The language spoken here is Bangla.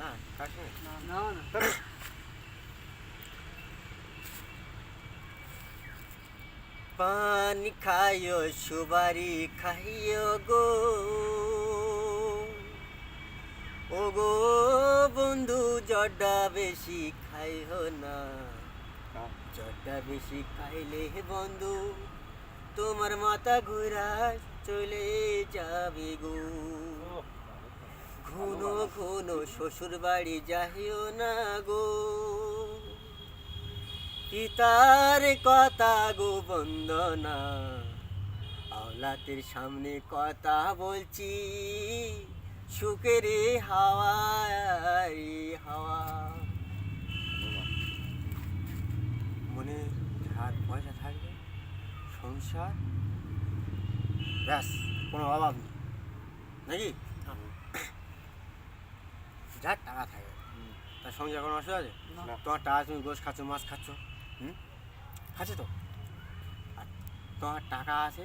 না কাছে না না পান খাইও সুবারি খাইও গো ও গো বন্ধু জড্ডা বেশি খাইও না জড্ডা বেশি খাইলে বন্ধু তোমার মাথা ঘুরা চলে যাবে গো ঘুনো ঘুনো শ্বশুর বাড়ি যাইও না গো পিতার কথা গো বন্দনা আওলাতের সামনে কথা বলছি সুখের হাওয়া হাওয়া মনে হাত পয়সা থাকবে সংসার ব্যাস কোনো অভাব নেই নাকি যার টাকা থাকে তার সংসার কোনো অসুবিধা আছে তোমার টাকা তুমি গোশ খাচ্ছ মাছ খাচ্ছ খাচ্ছ তো আর তোমার টাকা আছে